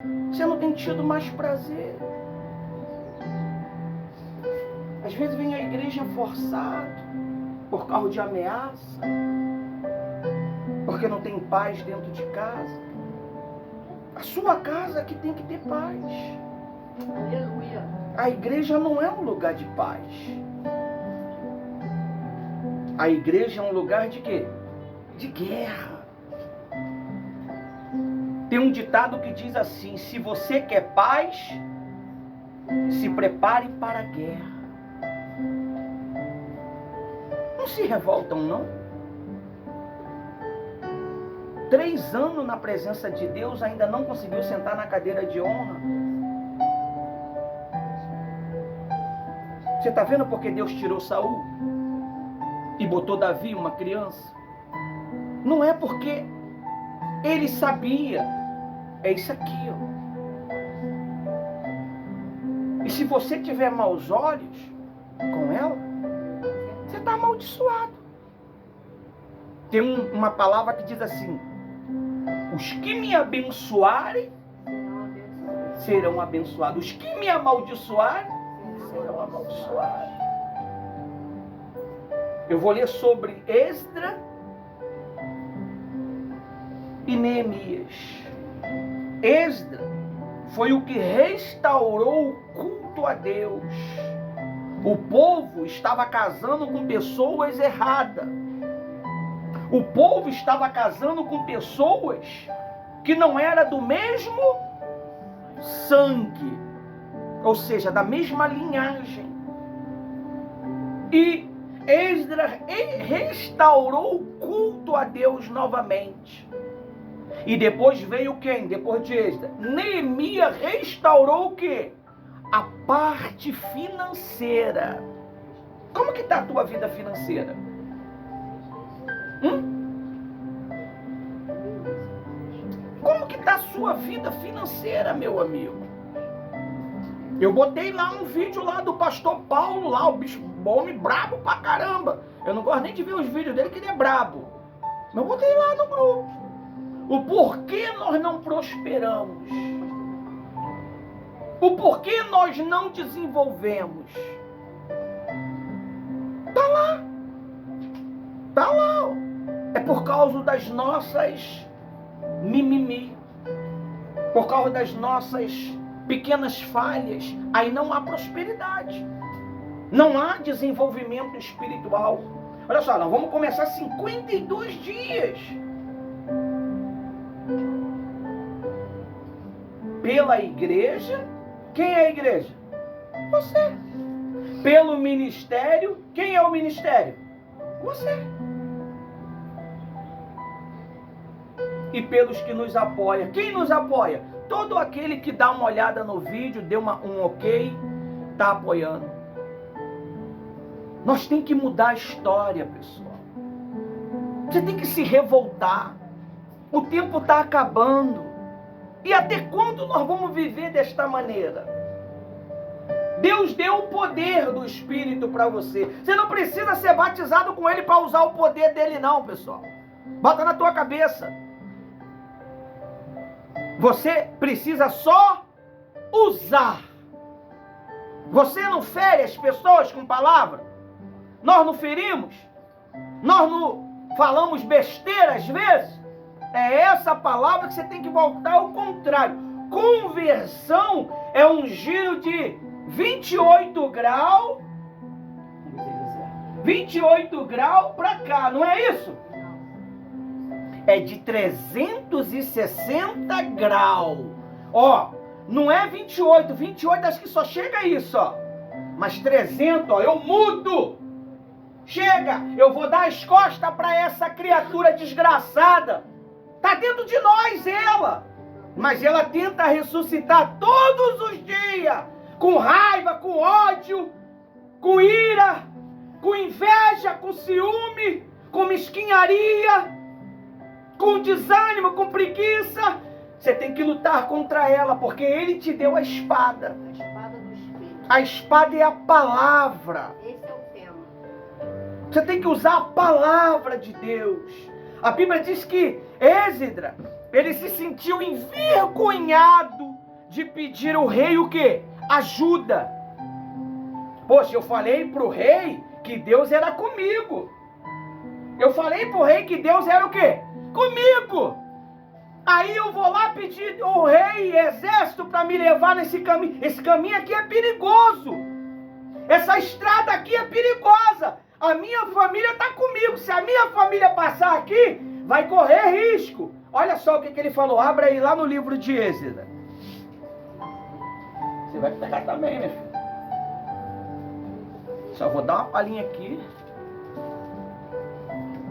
Você não tem tido mais prazer. Às vezes vem à igreja forçado, por causa de ameaça, porque não tem paz dentro de casa. A sua casa que tem que ter paz. Aleluia. A igreja não é um lugar de paz. A igreja é um lugar de quê? De guerra. Tem um ditado que diz assim: se você quer paz, se prepare para a guerra. Não se revoltam, não? 3 anos na presença de Deus, ainda não conseguiu sentar na cadeira de honra. Você está vendo porque Deus tirou Saul e botou Davi, uma criança? Não é porque ele sabia. É isso aqui, ó. E se você tiver maus olhos com ela, você está amaldiçoado. Tem uma palavra que diz assim: os que me abençoarem serão abençoados. Os que me amaldiçoarem serão amaldiçoados. Eu vou ler sobre Esdras e Neemias. Esdras foi o que restaurou o culto a Deus. O povo estava casando com pessoas erradas. O povo estava casando com pessoas que não eram do mesmo sangue, ou seja, da mesma linhagem. E Esdras restaurou o culto a Deus novamente. E depois veio quem? Depois de Esdras, Neemias restaurou o quê? A parte financeira. Como que está a tua vida financeira? Como que está a sua vida financeira, meu amigo? Eu botei lá um vídeo lá do pastor Paulo, lá, o bicho, homem brabo pra caramba. Eu não gosto nem de ver os vídeos dele, que ele é brabo. Mas eu botei lá no grupo. O porquê nós não prosperamos. O porquê nós não desenvolvemos. Tá lá. Tá lá, ó. É por causa das nossas mimimi. Por causa das nossas pequenas falhas. Aí não há prosperidade. Não há desenvolvimento espiritual. Olha só, nós vamos começar 52 dias. Pela igreja. Quem é a igreja? Você. Pelo ministério. Quem é o ministério? Você. E pelos que nos apoiam. Quem nos apoia? Todo aquele que dá uma olhada no vídeo, deu um ok, está apoiando. Nós temos que mudar a história, pessoal. Você tem que se revoltar. O tempo está acabando. E até quando nós vamos viver desta maneira? Deus deu o poder do Espírito para você. Você não precisa ser batizado com Ele para usar o poder dele não, pessoal. Bota na tua cabeça. Você precisa só usar. Você não fere as pessoas com palavra? Nós não ferimos? Nós não falamos besteira às vezes? É essa palavra que você tem que voltar ao contrário. Conversão é um giro de 28 graus. 28 graus para cá, não é isso? É de 360 graus. Ó, não é 28. 28 acho que só chega isso, ó. Mas 300, ó, eu mudo. Chega, eu vou dar as costas para essa criatura desgraçada. Está dentro de nós ela. Mas ela tenta ressuscitar todos os dias. Com raiva, com ódio, com ira, com inveja, com ciúme, com mesquinharia, com desânimo, com preguiça. Você tem que lutar contra ela, porque ele te deu a espada. A espada do Espírito. A espada é a palavra. Esse é o tema. Você tem que usar a palavra de Deus. A Bíblia diz que Esdras, ele se sentiu envergonhado de pedir ao rei o quê? Ajuda. Poxa, eu falei pro rei que Deus era comigo. Eu falei pro rei que Deus era o quê? Comigo. Aí eu vou lá pedir ao rei exército para me levar nesse caminho. Esse caminho aqui é perigoso. Essa estrada aqui é perigosa. A minha família está comigo. Se a minha família passar aqui, vai correr risco. Olha só o que ele falou. Abra aí lá no livro de Êxodo. Você vai pegar também, meu filho. Só vou dar uma palhinha aqui.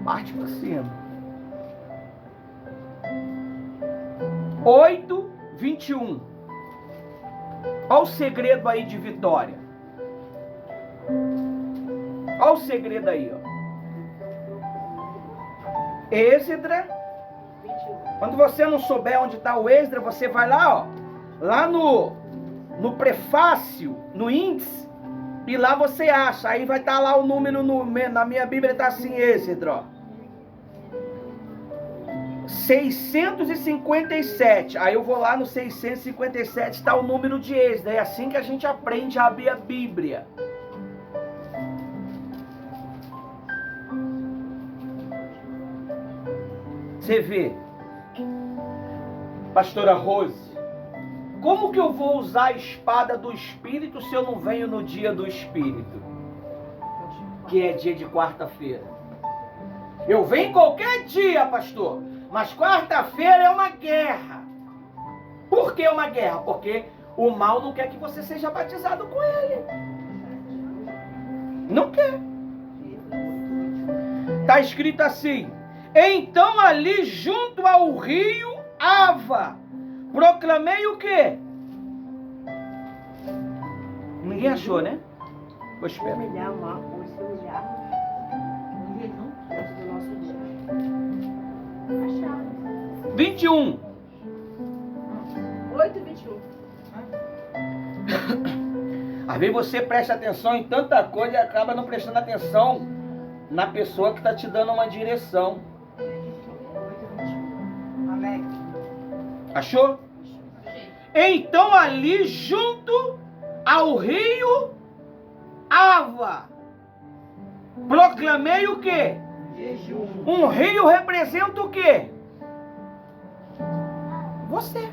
Parte para cima. 8:21. Olha o segredo aí de vitória. Olha o segredo aí, ó. Êxodo. Quando você não souber onde está o Êxodo, você vai lá, ó. Lá no prefácio, no índice. E lá você acha. Aí vai estar lá o número, na minha Bíblia está assim, Êxodo, ó. 657. Aí eu vou lá no 657, está o número de Êxodo. É assim que a gente aprende a abrir a Bíblia. Você vê, pastora Rose, como que eu vou usar a espada do Espírito se eu não venho no dia do Espírito? Que é dia de quarta-feira. Eu venho qualquer dia, pastor. Mas quarta-feira é uma guerra. Por que uma guerra? Porque o mal não quer que você seja batizado com ele. Não quer. Está escrito assim. Então ali junto ao rio Ava, proclamei o quê? Ninguém achou, né? Vou esperar. Humilhar uma coisa, humilhar no jejum antes do nosso dia. Achado. 21. 8:21. Às vezes você presta atenção em tanta coisa e acaba não prestando atenção na pessoa que está te dando uma direção. 8:21. Amém. Achou? Então ali junto ao rio Ava, proclamei o quê? Jejum. Um rio representa o quê? Você.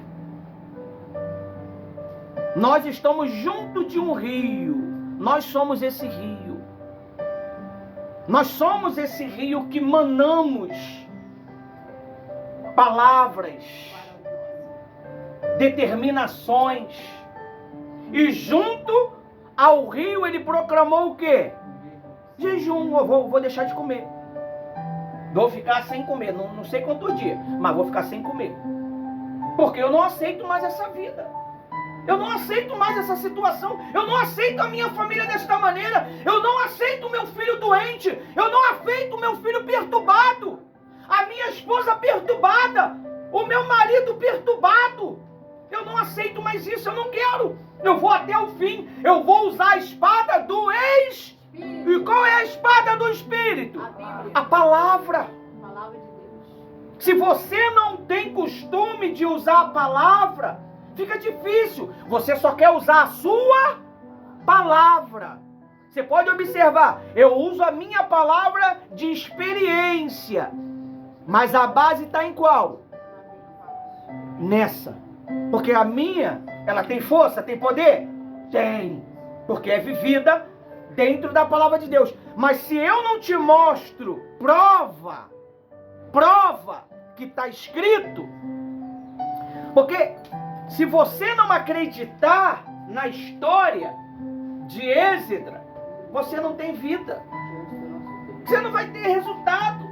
Nós estamos junto de um rio. Nós somos esse rio. Nós somos esse rio que manamos palavras, determinações. E junto ao rio ele proclamou o quê? Jejum. Eu vou deixar de comer. Vou ficar sem comer. Não sei quantos dias, mas vou ficar sem comer. Porque eu não aceito mais essa vida. Eu não aceito mais essa situação. Eu não aceito a minha família desta maneira. Eu não aceito o meu filho doente. Eu não aceito o meu filho perturbado. A minha esposa perturbada. O meu marido perturbado. Eu não aceito mais isso. Eu não quero. Eu vou até o fim. Eu vou usar a espada do Espírito. E qual é a espada do Espírito? A Bíblia. A palavra. A palavra de Deus. Se você não tem costume de usar a palavra, fica difícil. Você só quer usar a sua palavra. Você pode observar, eu uso a minha palavra de experiência. Mas a base está em qual? Nessa. Porque a minha, ela tem força, tem poder? Tem. Porque é vivida dentro da palavra de Deus. Mas se eu não te mostro prova que está escrito, porque se você não acreditar na história de Êxodo, você não tem vida. Você não vai ter resultado.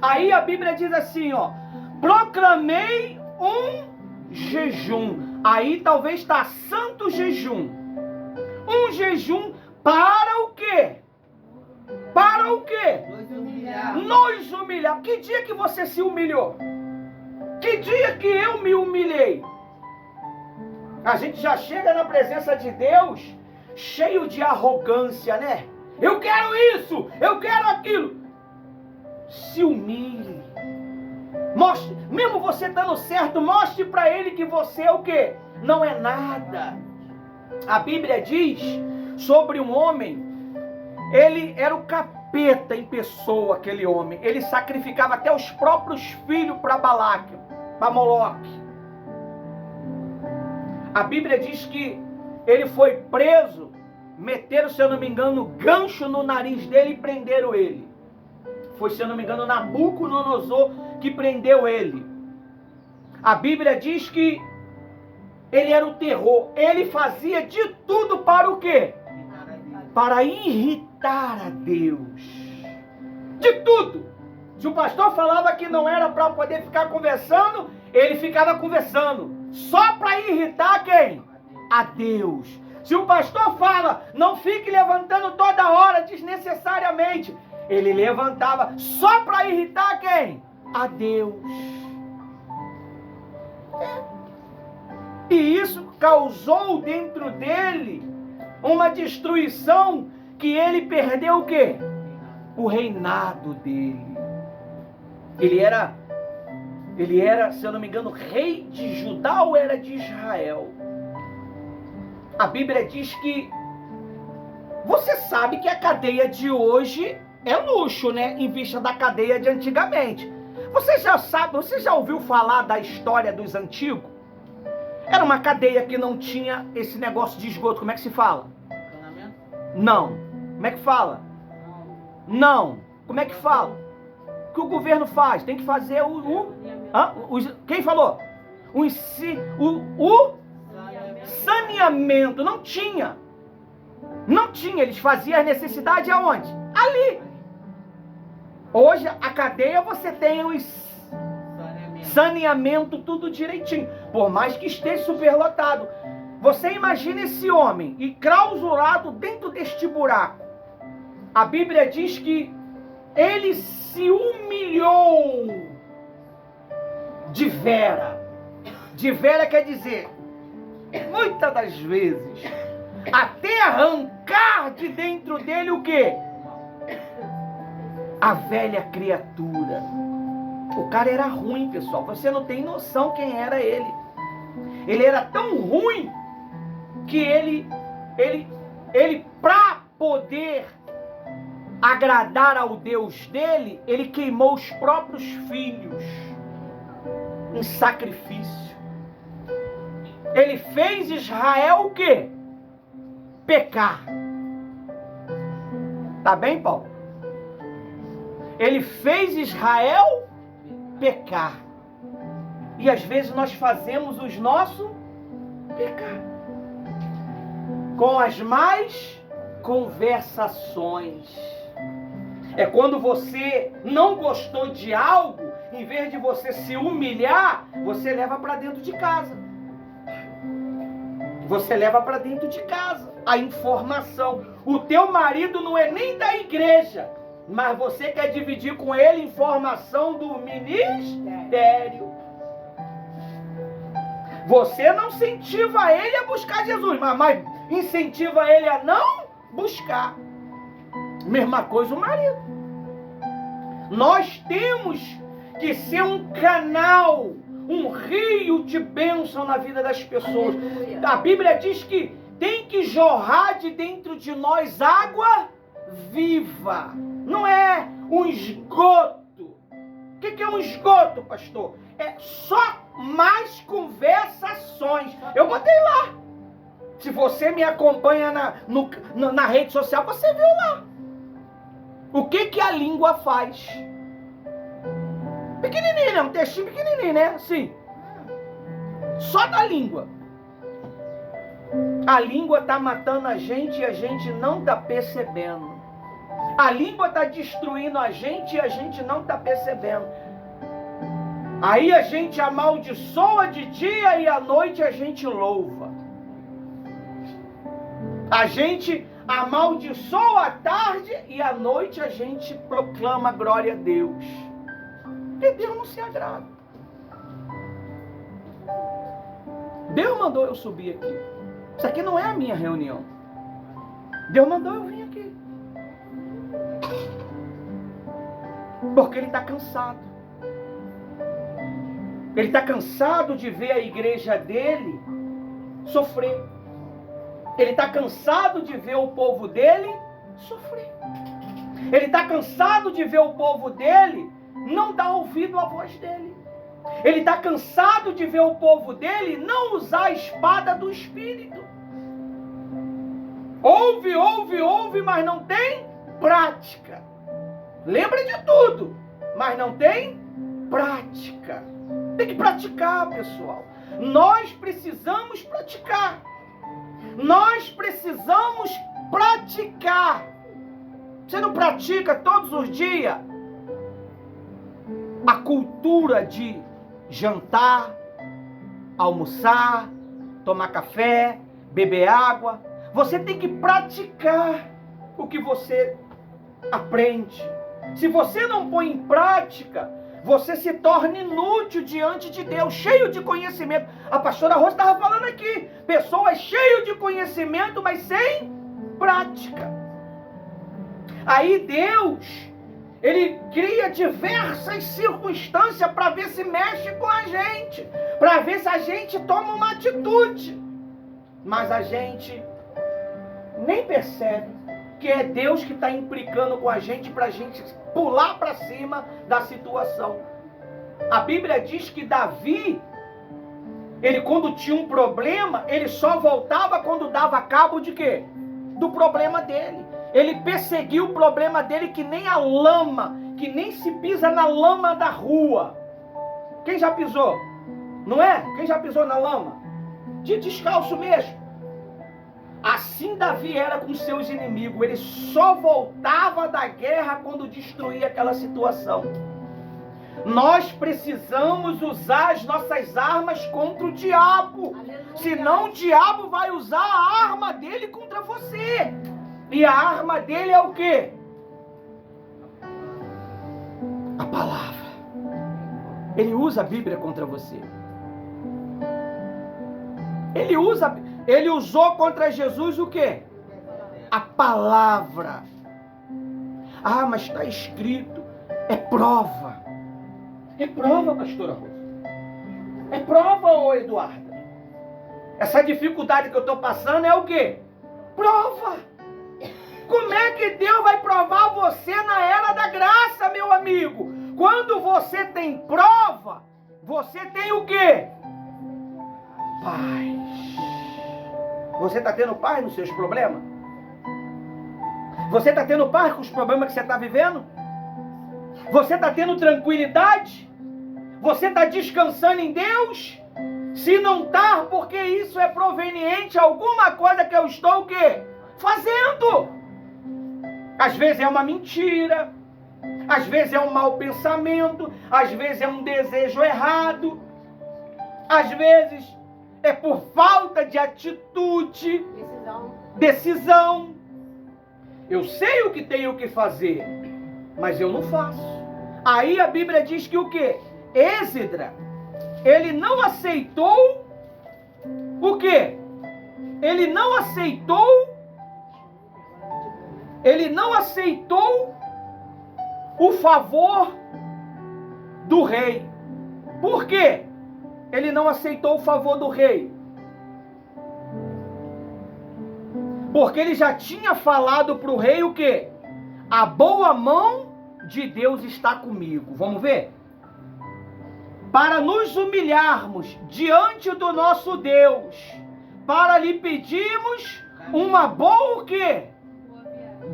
Aí a Bíblia diz assim, ó, proclamei um jejum. Aí talvez está santo jejum. Um jejum para o quê? Para o quê? Nos humilhar. Que dia que você se humilhou? Que dia que eu me humilhei? A gente já chega na presença de Deus cheio de arrogância, né? Eu quero isso, eu quero aquilo. Se humilhe. Mostre, mesmo você dando certo, mostre para ele que você é o quê? não é nada. A Bíblia diz sobre um homem, ele era o capeta em pessoa, aquele homem. Ele sacrificava até os próprios filhos para Balaque, para Moloque. A Bíblia diz que ele foi preso, meteram, se eu não me engano, gancho no nariz dele e prenderam ele. Foi, se eu não me engano, Nabucodonosor que prendeu ele. A Bíblia diz que ele era o terror. Ele fazia de tudo para o quê? Para irritar a Deus. De tudo. Se o pastor falava que não era para poder ficar conversando, ele ficava conversando. Só para irritar quem? A Deus. Se o pastor fala, não fique levantando toda hora desnecessariamente, ele levantava só para irritar quem? A Deus. E isso causou dentro dele uma destruição que ele perdeu o quê? O reinado dele. Ele era, se eu não me engano, rei de Judá ou era de Israel? A Bíblia diz que você sabe que a cadeia de hoje é luxo, né? Em vista da cadeia de antigamente. Você já ouviu falar da história dos antigos? Era uma cadeia que não tinha esse negócio de esgoto. Como é que se fala? Não. Como é que fala? Não. Como é que fala? O que o governo faz? Tem que fazer quem falou? O saneamento. Não tinha. Não tinha. Eles faziam as necessidades aonde? Ali. Hoje, a cadeia, você tem os saneamento tudo direitinho. Por mais que esteja superlotado. Você imagina esse homem enclausurado dentro deste buraco. A Bíblia diz que ele se humilhou de vera. De vera quer dizer, muitas das vezes, até arrancar de dentro dele o quê? A velha criatura. O cara era ruim, pessoal. Você não tem noção quem era ele. Ele era tão ruim que ele para poder agradar ao Deus dele, ele queimou os próprios filhos em sacrifício. Ele fez Israel o quê? Pecar. Tá bem, Paulo? Ele fez Israel pecar. E às vezes nós fazemos os nossos pecar. Com as más conversações. É quando você não gostou de algo, em vez de você se humilhar, você leva para dentro de casa. Você leva para dentro de casa a informação. O teu marido não é nem da igreja, mas você quer dividir com ele informação do ministério. Você não incentiva ele a buscar Jesus, mas incentiva ele a não buscar. Mesma coisa o marido. Nós temos que ser um canal, um rio de bênção na vida das pessoas. A Bíblia diz que tem que jorrar de dentro de nós água viva. Não é um esgoto. O que é um esgoto, pastor? É só mais conversações. Eu botei lá. Se você me acompanha na rede social, você viu lá. O que a língua faz? Pequenininho, né? Um textinho pequenininho, né? Assim. Só da língua. A língua está matando a gente e a gente não está percebendo. A língua está destruindo a gente e a gente não está percebendo. Aí a gente amaldiçoa de dia e à noite a gente louva. A gente amaldiçoa à tarde e à noite a gente proclama glória a Deus. Porque Deus não se agrada. Deus mandou eu subir aqui. Isso aqui não é a minha reunião. Deus mandou eu vir aqui. Porque Ele está cansado. Ele está cansado de ver a igreja dele sofrer. Ele está cansado de ver o povo dele sofrer. Ele está cansado de ver o povo dele não dar ouvido à voz dele. Ele está cansado de ver o povo dele não usar a espada do Espírito. Ouve, mas não tem prática. Lembra de tudo, mas não tem prática. Tem que praticar, pessoal. Nós precisamos praticar. Nós precisamos praticar. Você não pratica todos os dias a cultura de jantar, almoçar, tomar café, beber água? Você tem que praticar o que você aprende. Se você não põe em prática, você se torna inútil diante de Deus, cheio de conhecimento. A pastora Rosa estava falando aqui, pessoas cheias de conhecimento, mas sem prática. Aí Deus, Ele cria diversas circunstâncias para ver se mexe com a gente, para ver se a gente toma uma atitude. Mas a gente nem percebe que é Deus que está implicando com a gente para a gente pular para cima da situação. A Bíblia diz que Davi, ele quando tinha um problema, ele só voltava quando dava cabo de quê? Do problema dele. Ele perseguiu o problema dele que nem a lama, que nem se pisa na lama da rua. Quem já pisou? Não é? Quem já pisou na lama? De descalço mesmo. Assim Davi era com seus inimigos. Ele só voltava da guerra quando destruía aquela situação. Nós precisamos usar as nossas armas contra o diabo. Senão o diabo vai usar a arma dele contra você. E a arma dele é o quê? A palavra. Ele usa a Bíblia contra você. Ele usou contra Jesus o quê? A palavra. Ah, mas está escrito. É prova. É prova, pastora Rosa. É prova, ô Eduardo. Essa dificuldade que eu estou passando é o quê? Prova. Como é que Deus vai provar você na era da graça, meu amigo? Quando você tem prova, você tem o quê? Paz. Você está tendo paz nos seus problemas? Você está tendo paz com os problemas que você está vivendo? Você está tendo tranquilidade? Você está descansando em Deus? Se não está, porque isso é proveniente a alguma coisa que eu estou o quê? Fazendo. Às vezes é uma mentira, às vezes é um mau pensamento, às vezes é um desejo errado, às vezes é por falta de atitude, decisão. Eu sei o que tenho que fazer, mas eu não faço. Aí a Bíblia diz que o quê? Êxidra, ele não aceitou o quê? Ele não aceitou o favor do rei. Por quê? Ele não aceitou o favor do rei. Porque ele já tinha falado para o rei o quê? A boa mão de Deus está comigo. Vamos ver? Para nos humilharmos diante do nosso Deus, para lhe pedirmos uma boa o quê?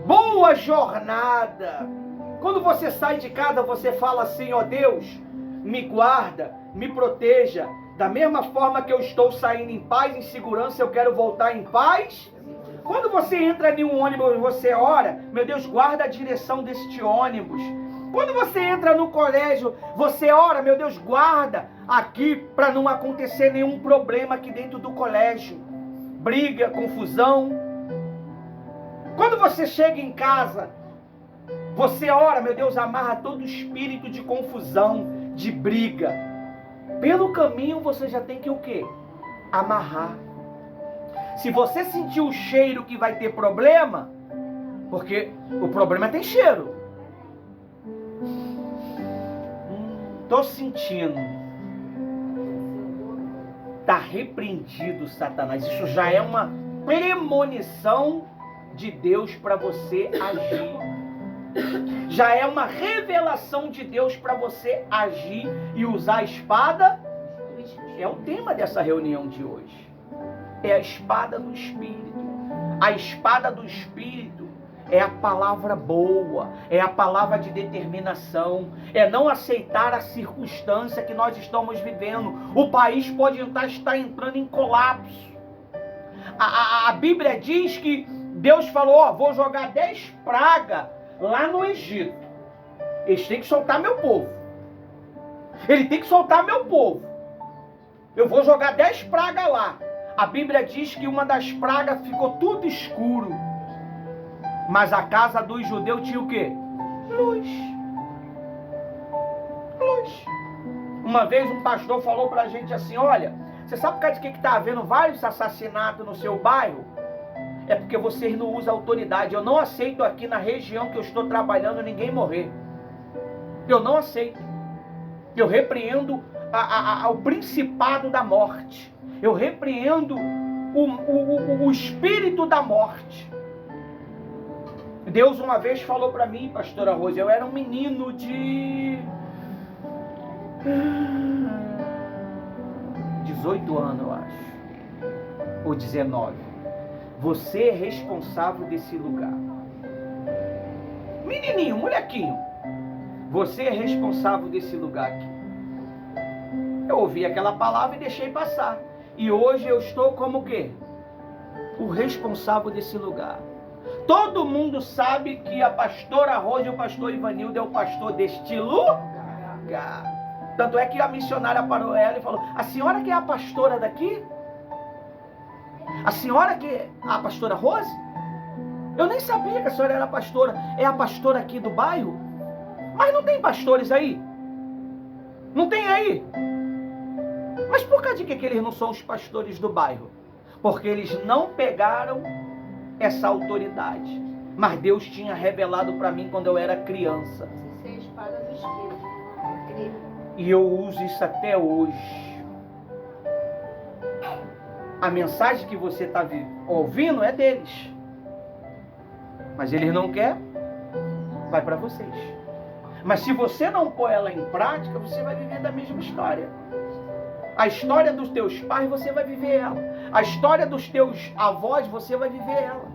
Boa jornada. Quando você sai de casa, você fala assim: ó Deus, me guarda, me proteja. Da mesma forma que eu estou saindo em paz, em segurança, eu quero voltar em paz. Quando você entra em um ônibus, você ora: meu Deus, guarda a direção deste ônibus. Quando você entra no colégio, você ora: meu Deus, guarda aqui para não acontecer nenhum problema aqui dentro do colégio. Briga, confusão. Quando você chega em casa, você ora: meu Deus, amarra todo espírito de confusão, de briga. Pelo caminho você já tem que o quê? Amarrar. Se você sentir o cheiro que vai ter problema, porque o problema tem cheiro. Tô sentindo. Está repreendido, Satanás. Isso já é uma premonição de Deus para você agir. Já é uma revelação de Deus para você agir e usar a espada. É o tema dessa reunião de hoje. É a espada do Espírito. A espada do Espírito é a palavra boa, é a palavra de determinação, é não aceitar a circunstância que nós estamos vivendo. O país pode estar entrando em colapso. A Bíblia diz que Deus falou, ó, vou jogar 10 pragas lá no Egito. Eles têm que soltar meu povo. Ele tem que soltar meu povo. Eu vou jogar 10 pragas lá. A Bíblia diz que uma das pragas ficou tudo escuro. Mas a casa dos judeus tinha o quê? Luz. Luz. Uma vez um pastor falou pra gente assim, olha, você sabe por causa de que está havendo vários assassinatos no seu bairro? É porque vocês não usam autoridade. Eu não aceito aqui na região que eu estou trabalhando ninguém morrer. Eu não aceito. Eu repreendo o principado da morte. Eu repreendo o espírito da morte. Deus uma vez falou para mim, pastora Rose, eu era um menino de 18 anos, eu acho. Ou 19. Você é responsável desse lugar. Menininho, molequinho. Você é responsável desse lugar aqui. Eu ouvi aquela palavra e deixei passar. E hoje eu estou como o quê? O responsável desse lugar. Todo mundo sabe que a pastora Rose e o pastor Ivanildo é o pastor deste lugar. Tanto é que a missionária parou ela e falou, a senhora que é a pastora daqui? A senhora que é a pastora Rose? Eu nem sabia que a senhora era pastora. É a pastora aqui do bairro? Mas não tem pastores aí? Não tem aí? Mas por causa de que eles não são os pastores do bairro? Porque eles não pegaram essa autoridade. Mas Deus tinha revelado para mim quando eu era criança. Você é a espada do Espírito. E eu uso isso até hoje. A mensagem que você está ouvindo é deles. Mas eles não querem, vai para vocês. Mas se você não pôr ela em prática, você vai viver da mesma história. A história dos teus pais, você vai viver ela. A história dos teus avós, você vai viver ela.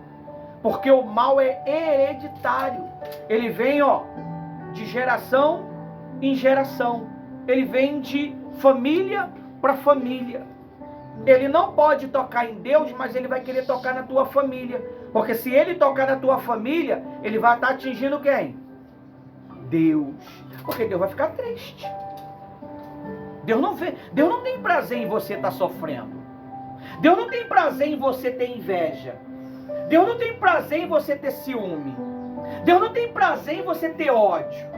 Porque o mal é hereditário. Ele vem, de geração em geração. Ele vem de família para família. Ele não pode tocar em Deus, mas ele vai querer tocar na tua família. Porque se ele tocar na tua família, ele vai estar atingindo quem? Deus. Porque Deus vai ficar triste. Deus não tem prazer em você estar sofrendo. Deus não tem prazer em você ter inveja. Deus não tem prazer em você ter ciúme. Deus não tem prazer em você ter ódio.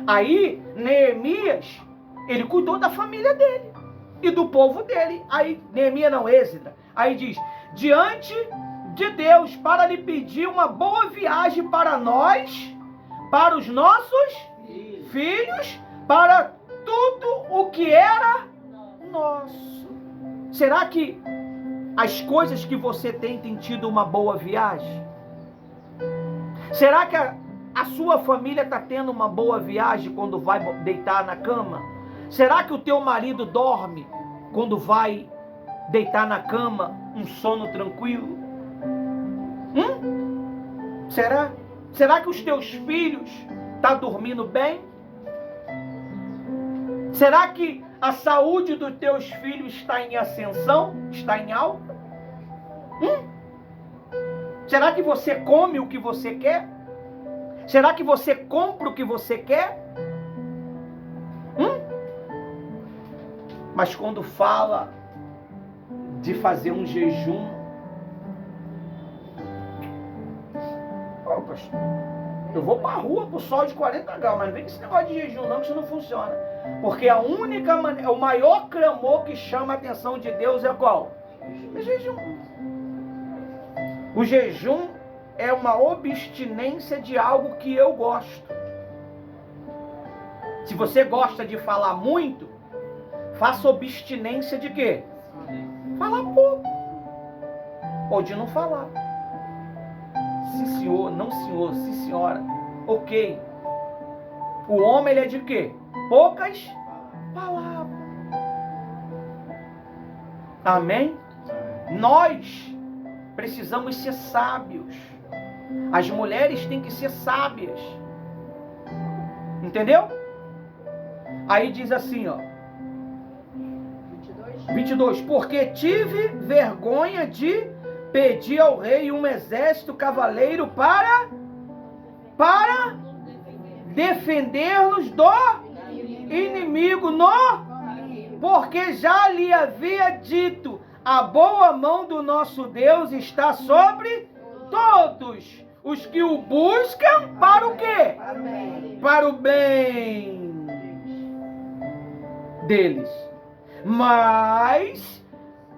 Aí, Neemias, ele cuidou da família dele e do povo dele. Aí, Neemias não, Êxodo. Aí diz, diante de Deus, para lhe pedir uma boa viagem para nós, para os nossos filhos, para tudo o que era nosso. Será que as coisas que você tem tido uma boa viagem? Será que a sua família está tendo uma boa viagem quando vai deitar na cama? Será que o teu marido dorme quando vai deitar na cama um sono tranquilo? Será? Será que os teus filhos estão dormindo bem? Será que a saúde dos teus filhos está em ascensão? Está em alta? Será que você come o que você quer? Será que você compra o que você quer? Mas quando fala de fazer um jejum, pastor, eu vou para a rua pro sol de 40 graus, mas não vem com esse negócio de jejum não, que isso não funciona. Porque a única maneira, o maior clamor que chama a atenção de Deus é qual? É jejum. O jejum é uma abstinência de algo que eu gosto. Se você gosta de falar muito, faça abstinência de quê? Falar pouco. Ou de não falar. Sim, senhor, não, senhor, sim, senhora. Ok. O homem, ele é de quê? Poucas palavras. Amém? Nós precisamos ser sábios. As mulheres têm que ser sábias. Entendeu? Aí diz assim, ó. 22. Porque tive vergonha de pedir ao rei um exército cavaleiro para defender-nos do inimigo porque já lhe havia dito, a boa mão do nosso Deus está sobre todos os que o buscam para o quê? Para o bem deles. Mas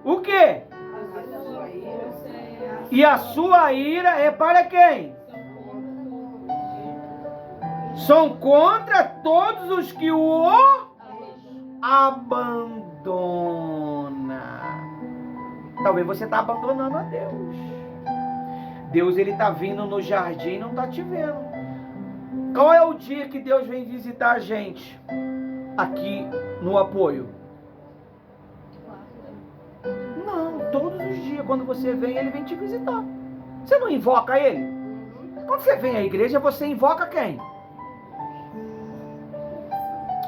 o quê? E a sua ira é para quem? São contra todos os que o abandona. Talvez você está abandonando a Deus. Deus, ele está vindo no jardim e não está te vendo. Qual é o dia que Deus vem visitar a gente aqui no apoio? Não, todos os dias quando você vem, ele vem te visitar. Você não invoca ele? Quando você vem à igreja, você invoca quem?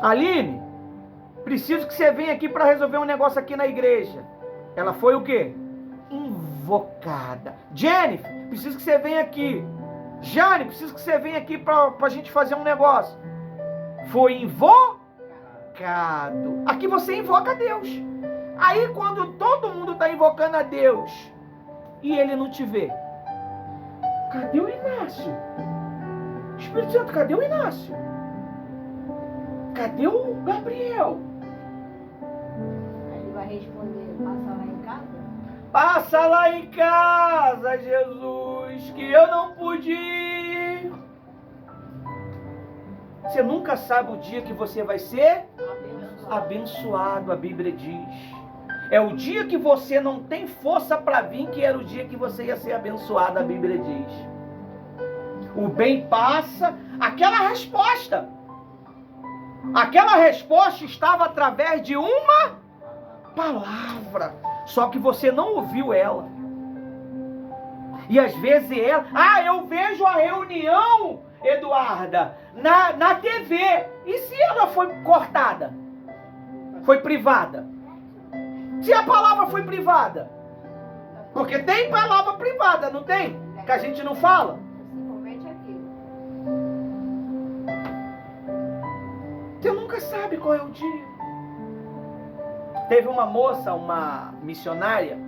Aline, preciso que você venha aqui para resolver um negócio aqui na igreja. Ela foi o quê? Invocada. Jennifer, preciso que você venha aqui. Jane, preciso que você venha aqui para a gente fazer um negócio. Foi invocado. Aqui você invoca a Deus. Aí quando todo mundo está invocando a Deus e ele não te vê, cadê o Inácio? Espírito Santo, cadê o Inácio? Cadê o Gabriel? Aí ele vai responder, passa lá em casa? Passa lá em casa, Jesus, que eu não pude ir. Você nunca sabe o dia que você vai ser abençoado, a Bíblia diz. É o dia que você não tem força para vir, que era o dia que você ia ser abençoado, a Bíblia diz. O bem passa, aquela resposta estava através de uma palavra, só que você não ouviu ela. E às vezes ela, eu vejo a reunião, Eduarda, na TV, e se ela foi cortada? Foi privada? Se a palavra foi privada? Porque tem palavra privada, não tem? Que a gente não fala? Você nunca sabe qual é o dia. Teve uma moça, uma missionária,